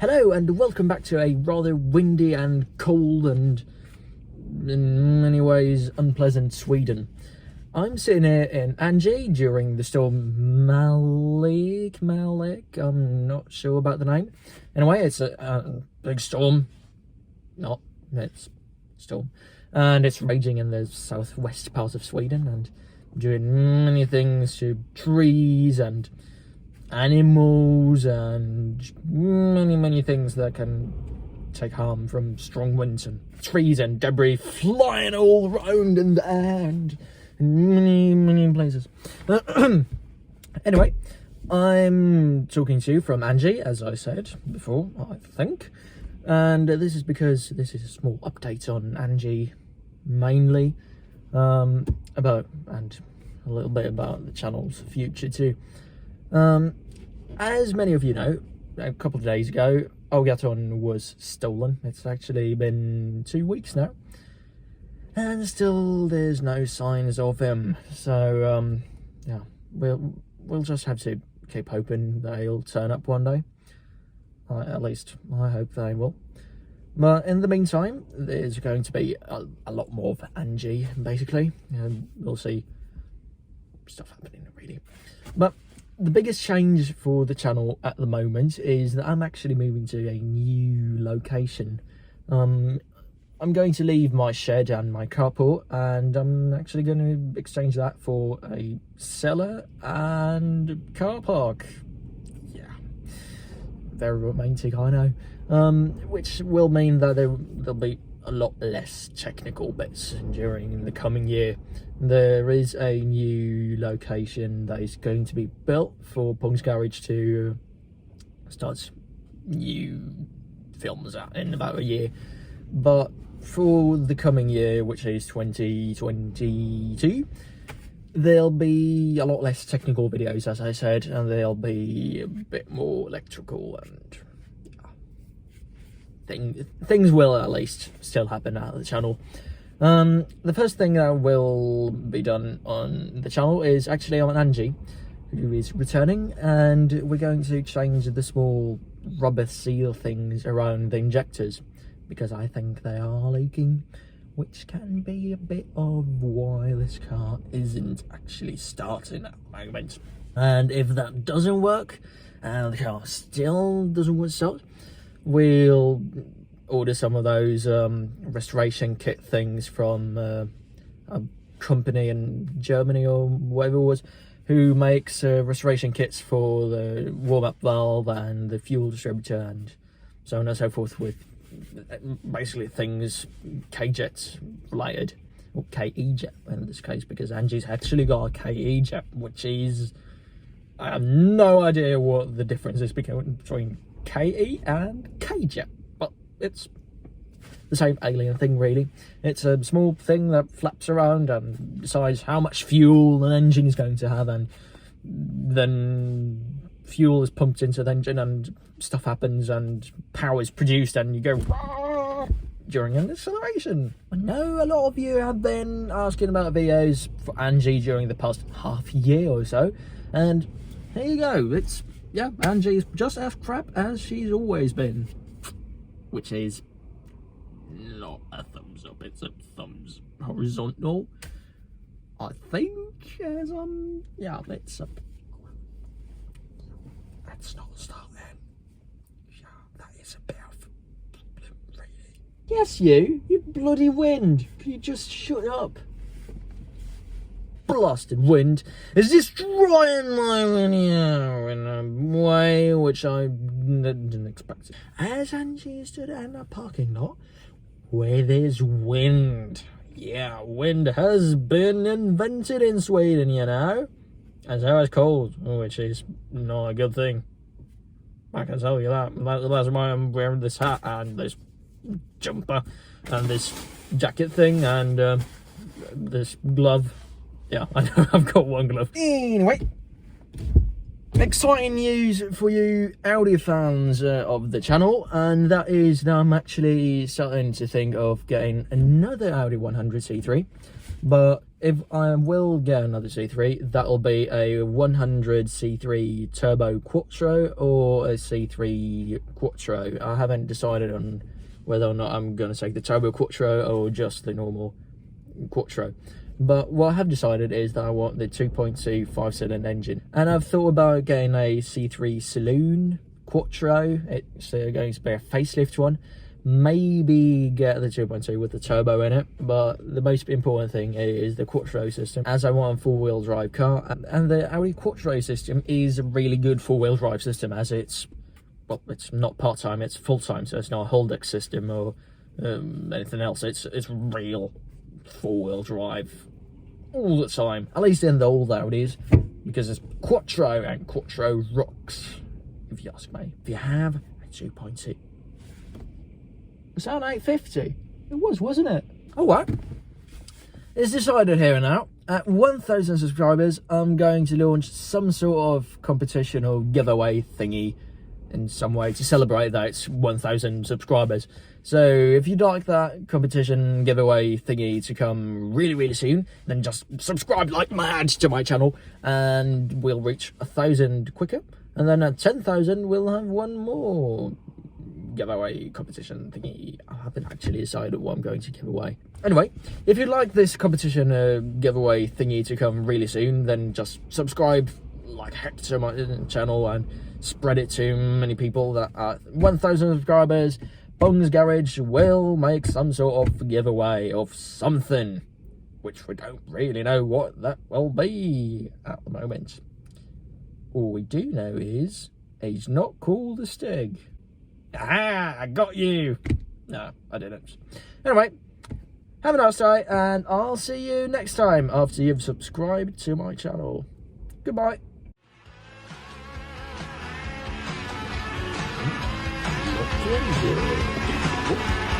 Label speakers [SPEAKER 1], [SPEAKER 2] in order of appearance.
[SPEAKER 1] Hello and welcome back to a rather windy and cold and in many ways unpleasant Sweden. I'm sitting here in Angie during the storm Malik, I'm not sure about the name. Anyway, it's a big storm. It's storm. And it's raging in the southwest part of Sweden and doing many things to trees and animals and many things that can take harm from strong winds and trees and debris flying all around in the air and in many places. Anyway, I'm talking to you from Angie, as I said before, I think, and this is because this is a small update on Angie, mainly about, and a little bit about the channel's future too. As many of you know, a couple of days ago, Huvudstadsjakten was stolen. It's actually been 2 weeks now, and still there's no signs of him. So yeah, we'll just have to keep hoping that he'll turn up one day. At least I hope they will. But in the meantime, there's going to be a lot more of Angie, basically, and we'll see stuff happening really. But the biggest change for the channel at the moment is that I'm actually moving to a new location. I'm going to leave my shed and my carport, and I'm actually going to exchange that for a cellar and car park. Yeah, very romantic, I know. Which will mean that there'll be a lot less technical bits during the coming year. There is a new location that is going to be built for Pongs Garage to start new films out in about a year. But for the coming year, which is 2022, there'll be a lot less technical videos, as I said, and there'll be a bit more electrical and things will at least still happen at the channel. The first thing that will be done on the channel is actually on Angie, who is returning, and we're going to change the small rubber seal things around the injectors, because I think they are leaking, which can be a bit of why this car isn't actually starting at the moment. And if that doesn't work, and the car still doesn't want to start, we'll order some of those restoration kit things from a company in Germany or whatever it was, who makes restoration kits for the warm-up valve and the fuel distributor and so on and so forth, with basically things K-Jet related, or KE-Jet in this case, because Angie's actually got a KE-Jet, which is, I have no idea what the difference is between KE and K-Jet, but it's the same alien thing really. It's a small thing that flaps around and decides how much fuel an engine is going to have, and then fuel is pumped into the engine and stuff happens and power is produced and you go during an acceleration. I know a lot of you have been asking about videos for Angie during the past half year or so, and here you go. It's, yeah, Angie's just as crap as she's always been, which is not a thumbs up, it's a thumbs horizontal, I think, as yeah, it's a, let's not start then. Yeah, that is a bit of a problem, really. Yes, you bloody wind, can you just shut up? Blasted wind is destroying my video in a way which I didn't expect. As Angie stood in a parking lot where there's wind. Yeah, wind has been invented in Sweden, you know. And so it's cold, which is not a good thing. I can tell you that. That's why I'm wearing this hat and this jumper and this jacket thing and this glove. Yeah, I know I've got one glove. Anyway, exciting news for you Audi fans of the channel, and that is that I'm actually starting to think of getting another Audi 100 C3. But if I will get another C3, that'll be a 100 C3 Turbo Quattro or a C3 Quattro. I haven't decided on whether or not I'm going to take the Turbo Quattro or just the normal Quattro. But what I have decided is that I want the 2.2 5-cylinder engine. And I've thought about getting a C3 Saloon Quattro. It's going to be a facelift one. Maybe get the 2.2 with the turbo in it, but the most important thing is the Quattro system, as I want a four-wheel drive car, and the Audi Quattro system is a really good four-wheel drive system, as it's, well, it's not part-time, it's full-time, so it's not a Holdex system or anything else. It's real four-wheel drive all the time, at least in the old Audis, because it's Quattro, and Quattro rocks, if you ask me. If you have a 2.2. Was that an 850? It was, wasn't it? Oh, what? It's decided here and now. At 1,000 subscribers, I'm going to launch some sort of competition or giveaway thingy in some way to celebrate that it's 1,000 subscribers. So if you'd like that competition giveaway thingy to come really, really soon, then just subscribe like mad to my channel and we'll reach 1,000 quicker. And then at 10,000, we'll have one more giveaway competition thingy. I haven't actually decided what I'm going to give away. Anyway, if you'd like this competition giveaway thingy to come really soon, then just subscribe like heck to my channel and spread it to many people. That at 1,000 subscribers, Pongs Garage will make some sort of giveaway of something, which we don't really know what that will be at the moment. All we do know is he's not called a Stig. Ah, I got you. No, I didn't. Anyway, have a nice day, and I'll see you next time after you've subscribed to my channel. Goodbye. Looking good.